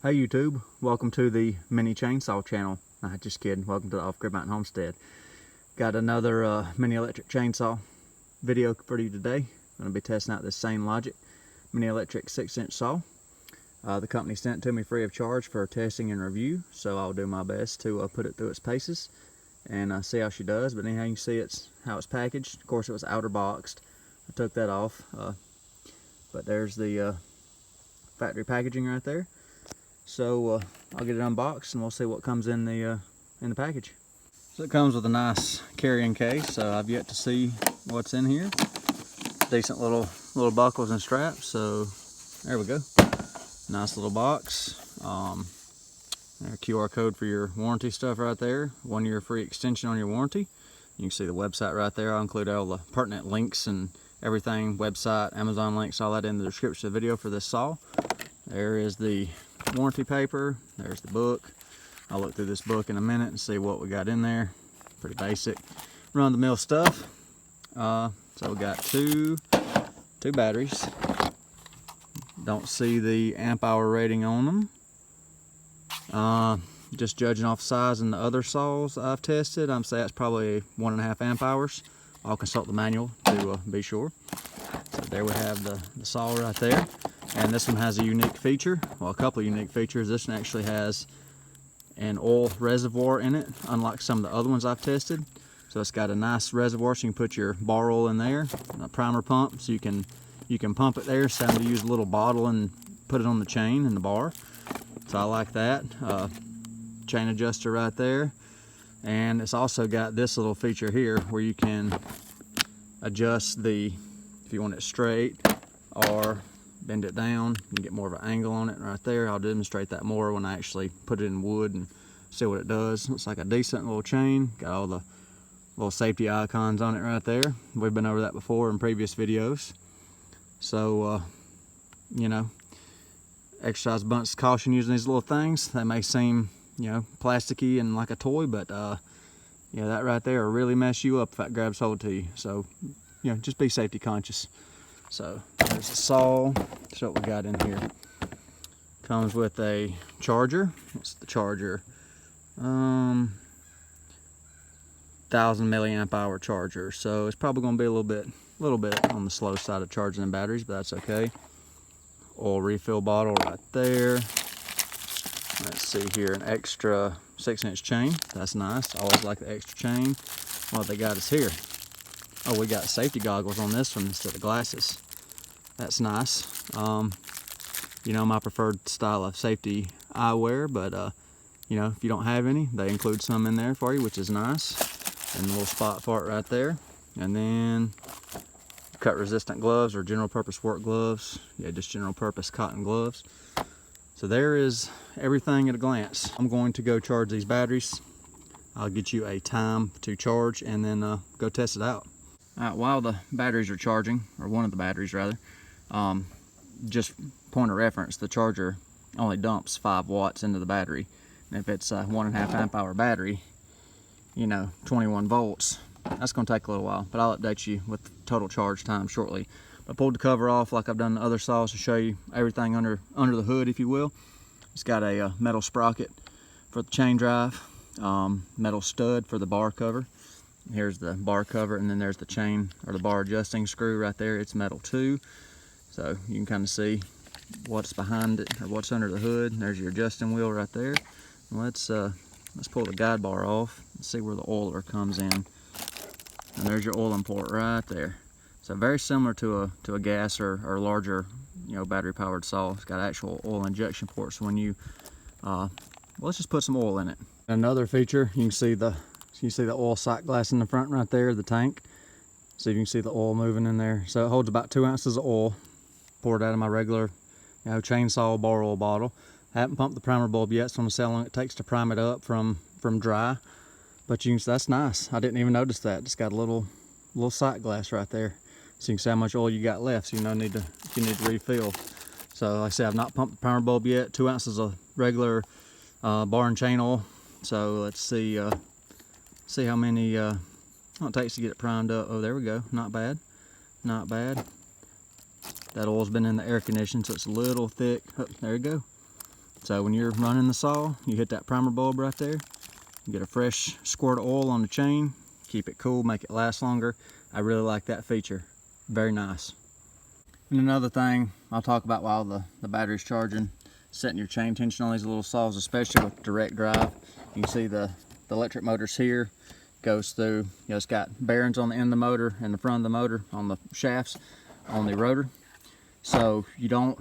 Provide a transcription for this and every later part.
Hey YouTube, welcome to the mini chainsaw channel. Nah, just kidding, welcome to the Off-Grid Mountain Homestead. Got another mini electric chainsaw video for you today. I'm going to be testing out this Sainlogic mini electric 6-inch saw. The company sent it to me free of charge for testing and review, so I'll do my best to put it through its paces and see how she does. But anyhow, you can see how it's packaged. Of course, it was outer boxed. I took that off, but there's the factory packaging right there. So I'll get it unboxed and we'll see what comes in the package. So it comes with a nice carrying case. I've yet to see what's in here. Decent little buckles and straps. So there we go. Nice little box. There, QR code for your warranty stuff right there. 1 year free extension on your warranty. You can see the website right there. I'll include all the pertinent links and everything, website, Amazon links, all that in the description of the video for this saw. There is the warranty paper. There's the book. I'll look through this book in a minute and see what we got in there. Pretty basic, run-of-the-mill stuff. So we got two batteries. Don't see the amp hour rating on them. Just judging off size and the other saws I've tested, I'm saying that's probably 1.5 amp hours. I'll consult the manual to be sure. So there we have the saw right there. And this one has a unique feature, well, a couple of unique features. This one actually has an oil reservoir in it, unlike some of the other ones I've tested. So it's got a nice reservoir, so you can put your bar oil in there, and a primer pump, so you can pump it there. So I'm going to use a little bottle and put it on the chain in the bar. So I like that. Chain adjuster right there. And it's also got this little feature here where you can adjust if you want it straight or bend it down. You can get more of an angle on it right there. I'll demonstrate that more when I actually put it in wood and see what it does. Looks like a decent little chain. Got all the little safety icons on it right there. We've been over that before in previous videos. So, you know, exercise a bunch of caution using these little things. They may seem, you know, plasticky and like a toy, but yeah, that right there will really mess you up if that grabs hold to you. So, you know, just be safety conscious. So there's a saw. That's what we got in here. Comes with a charger. What's the charger? 1000 milliamp hour charger. So it's probably going to be a little bit on the slow side of charging the batteries, but that's okay. Oil refill bottle right there. Let's see here, an extra 6-inch chain. That's nice. I always like the extra chain. What they got is here. Oh, we got safety goggles on this one instead of glasses. That's nice. You know, my preferred style of safety eyewear, but you know, if you don't have any, they include some in there for you, which is nice. And a little spot for it right there. And then cut resistant gloves or general purpose work gloves. Yeah, just general purpose cotton gloves. So there is everything at a glance. I'm going to go charge these batteries. I'll get you a time to charge and then go test it out. While the batteries are charging, or one of the batteries rather, just point of reference, the charger only dumps 5 watts into the battery. And if it's a 1.5 amp hour battery, you know, 21 volts, that's going to take a little while. But I'll update you with the total charge time shortly. I pulled the cover off like I've done the other saws to show you everything under the hood, if you will. It's got a metal sprocket for the chain drive, metal stud for the bar cover. Here's the bar cover, and then there's the chain or the bar adjusting screw right there. It's metal too, so you can kind of see what's behind it or what's under the hood. There's your adjusting wheel right there. Let's pull the guide bar off and see where the oiler comes in. And there's your oiling port right there. So very similar to a gas or larger, you know, battery powered saw. It's got actual oil injection ports. So when you let's just put some oil in it. Another feature, you can see the oil sight glass in the front right there, the tank. So you can see the oil moving in there. So it holds about 2 ounces of oil. Poured out of my regular, you know, chainsaw bar oil bottle. I haven't pumped the primer bulb yet, so I'm gonna see how long it takes to prime it up from dry. But you can see that's nice. I didn't even notice that. It's got a little sight glass right there. So you can see how much oil you got left, so you know if you need to refill. So like I said, I've not pumped the primer bulb yet. 2 ounces of regular bar and chain oil. So let's see how many it takes to get it primed up. Oh, there we go. Not bad. Not bad. That oil's been in the air condition, so it's a little thick. Oh, there you go. So when you're running the saw, you hit that primer bulb right there. You get a fresh squirt of oil on the chain, keep it cool, make it last longer. I really like that feature. Very nice. And another thing I'll talk about while the battery's charging, setting your chain tension on these little saws, especially with direct drive. You can see the electric motor's here, goes through, it's got bearings on the end of the motor and the front of the motor on the shafts on the rotor. So you don't,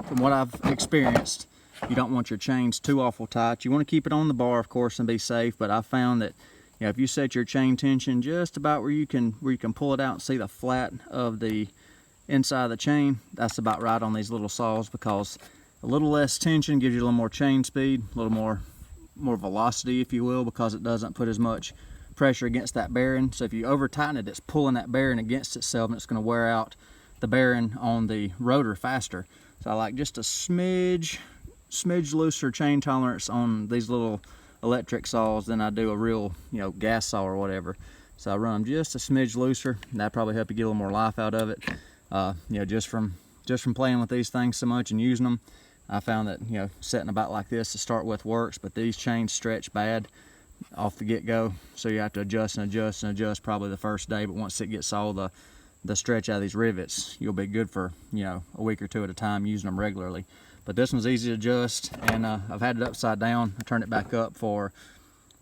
from what I've experienced, you don't want your chains too awful tight. You want to keep it on the bar, of course, and be safe, but I found that if you set your chain tension just about where you can pull it out and see the flat of the inside of the chain, that's about right on these little saws, because a little less tension gives you a little more chain speed, a little more velocity, if you will, because it doesn't put as much pressure against that bearing. So if you over tighten it, it's pulling that bearing against itself, and it's going to wear out the bearing on the rotor faster. So I like just a smidge looser chain tolerance on these little electric saws than I do a real gas saw or whatever. So I run them just a smidge looser, and that probably help you get a little more life out of it. Just from playing with these things so much and using them, I found that setting about like this to start with works, but these chains stretch bad off the get-go, so you have to adjust and adjust and adjust probably the first day. But once it gets all the stretch out of these rivets, you'll be good for a week or two at a time using them regularly. But this one's easy to adjust, and I've had it upside down. I turned it back up for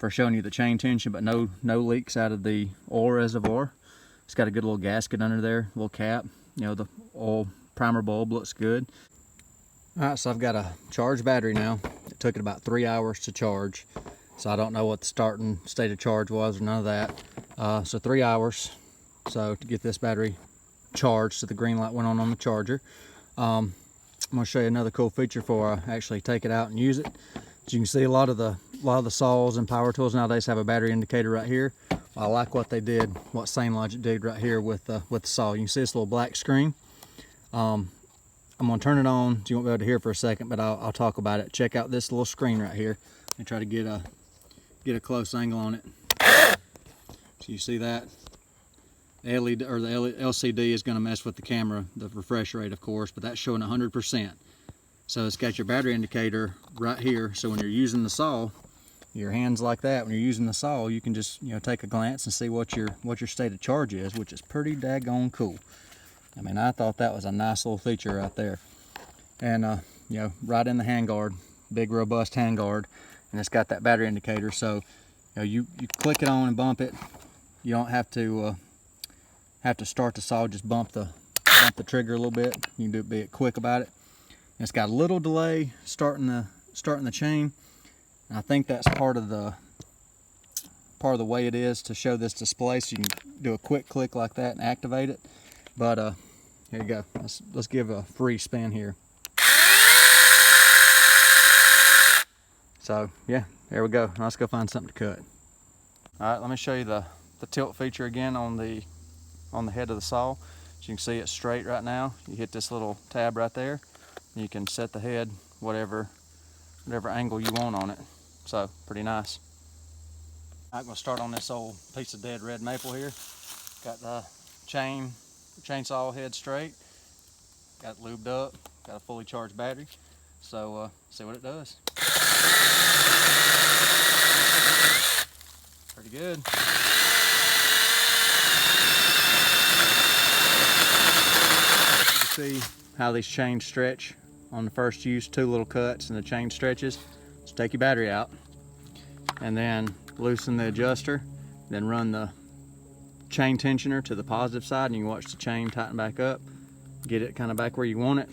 showing you the chain tension, but no leaks out of the oil reservoir. It's got a good little gasket under there, little cap. The oil primer bulb looks good. All right, so I've got a charged battery now. It took it about 3 hours to charge, so I don't know what the starting state of charge was or none of that. So 3 hours. So to get this battery charged, so the green light went on the charger. I'm going to show you another cool feature before I actually take it out and use it. As you can see, a lot of the saws and power tools nowadays have a battery indicator right here. I like what they did, what Sainlogic did right here with the saw. You can see this little black screen. I'm going to turn it on, so you won't be able to hear for a second, but I'll talk about it. Check out this little screen right here and try to get a close angle on it. So you see that? The LED or the LCD is going to mess with the camera, the refresh rate, of course, but that's showing 100%. So it's got your battery indicator right here. So when you're using the saw, your hands like that, when you're using the saw, you can just take a glance and see what your state of charge is, which is pretty daggone cool. I mean, I thought that was a nice little feature right there. And right in the handguard, big robust handguard, and it's got that battery indicator. So you click it on and bump it. You don't have to start the saw, just bump the trigger a little bit. You can be quick about it. And it's got a little delay starting the chain. And I think that's part of the way it is to show this display, so you can do a quick click like that and activate it. But here you go. Let's give a free spin here. So yeah, there we go. Let's go find something to cut. All right, let me show you the tilt feature again on the head of the saw. As you can see, it's straight right now. You hit this little tab right there. You can set the head whatever angle you want on it. So pretty nice. I'm going to start on this old piece of dead red maple here. Got the chainsaw head straight. Got it lubed up. Got a fully charged battery. So see what it does. Pretty good. You can see how these chains stretch on the first use. 2 little cuts and the chain stretches. Just take your battery out and then loosen the adjuster, then run the chain tensioner to the positive side, and you can watch the chain tighten back up, get it kind of back where you want it.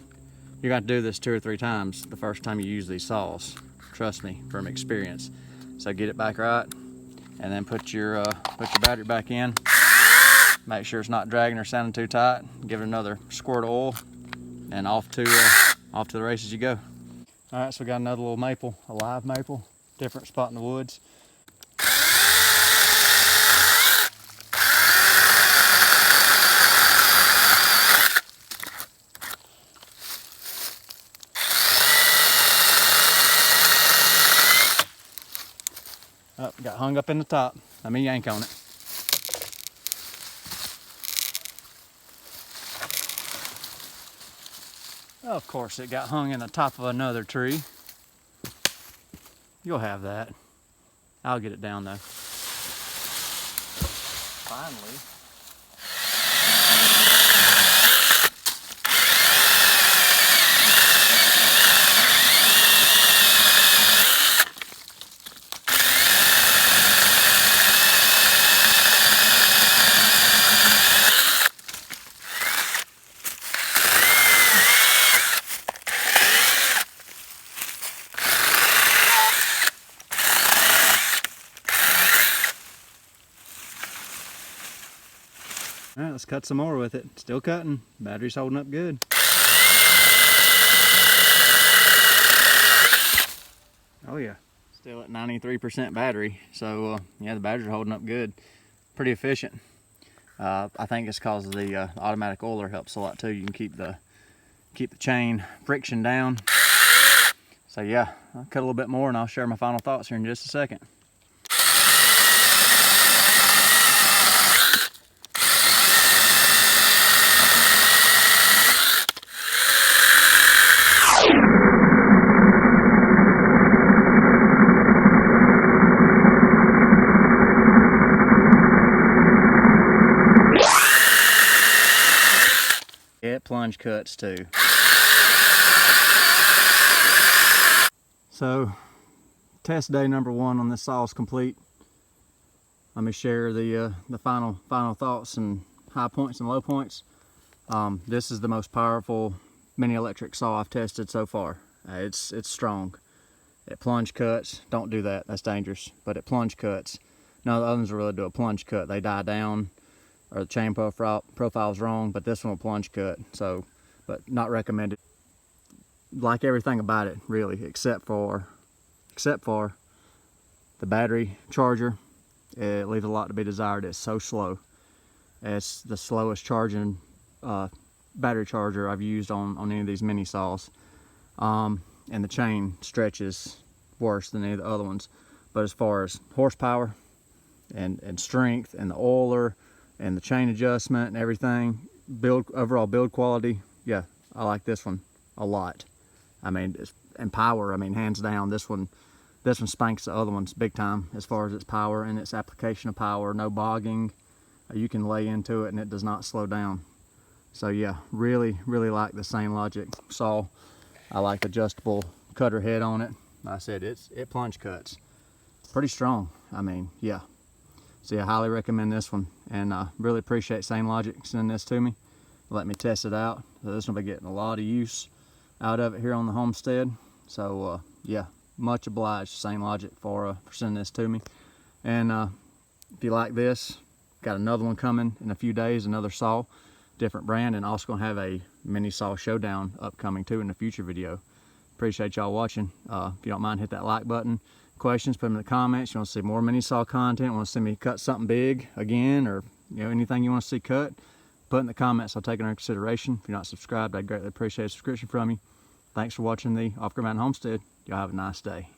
You're going to do this 2 or 3 times the first time you use these saws. Trust me from experience. So get it back right, and then put your battery back in. Make sure it's not dragging or sounding too tight. Give it another squirt of oil, and off to the races you go. All right, so we got another little maple, a live maple, different spot in the woods. Oh, got hung up in the top. Let me yank on it. Of course, it got hung in the top of another tree. You'll have that. I'll get it down though. Finally. All right, let's cut some more with it. Still cutting. Battery's holding up good. Oh yeah. Still at 93% battery. So yeah, the batteries are holding up good. Pretty efficient. I think it's because the automatic oiler helps a lot too. You can keep the chain friction down. So yeah, I'll cut a little bit more and I'll share my final thoughts here in just a second. It plunge cuts too. So, test day number 1 on this saw is complete. Let me share the final thoughts and high points and low points. This is the most powerful mini electric saw I've tested so far. It's strong. It plunge cuts. Don't do that. That's dangerous. But it plunge cuts. None of the other ones will really do a plunge cut. They die down, or the chain profile's wrong. But this one will plunge cut. So, but not recommended. Like everything about it, really, except for the battery charger. It leaves a lot to be desired. It's so slow. It's the slowest charging battery charger I've used on any of these mini saws. And the chain stretches worse than any of the other ones. But as far as horsepower and strength and the oiler and the chain adjustment and everything, overall build quality, yeah, I like this one a lot. I mean, and power, I mean, hands down, this one spanks the other ones big time as far as its power and its application of power. No bogging. You can lay into it and it does not slow down. So yeah, really like the Sainlogic saw. I like the adjustable cutter head on it. Like I said, it plunge cuts pretty strong. I mean, yeah. So yeah, I highly recommend this one, and really appreciate Sainlogic sending this to me. Let me test it out. So this will be getting a lot of use out of it here on the homestead. So yeah, much obliged to Sainlogic for sending this to me. And if you like this, got another one coming in a few days, another saw, different brand, and also gonna have a mini saw showdown upcoming too in a future video. Appreciate y'all watching. If you don't mind, hit that like button. Questions, put them in the comments. You want to see more mini saw content, want to see me cut something big again, or anything you want to see cut, put in the comments. I'll take it under consideration. If you're not subscribed, I'd greatly appreciate a subscription from you. Thanks for watching the Off Grid Mountain Homestead. Y'all have a nice day.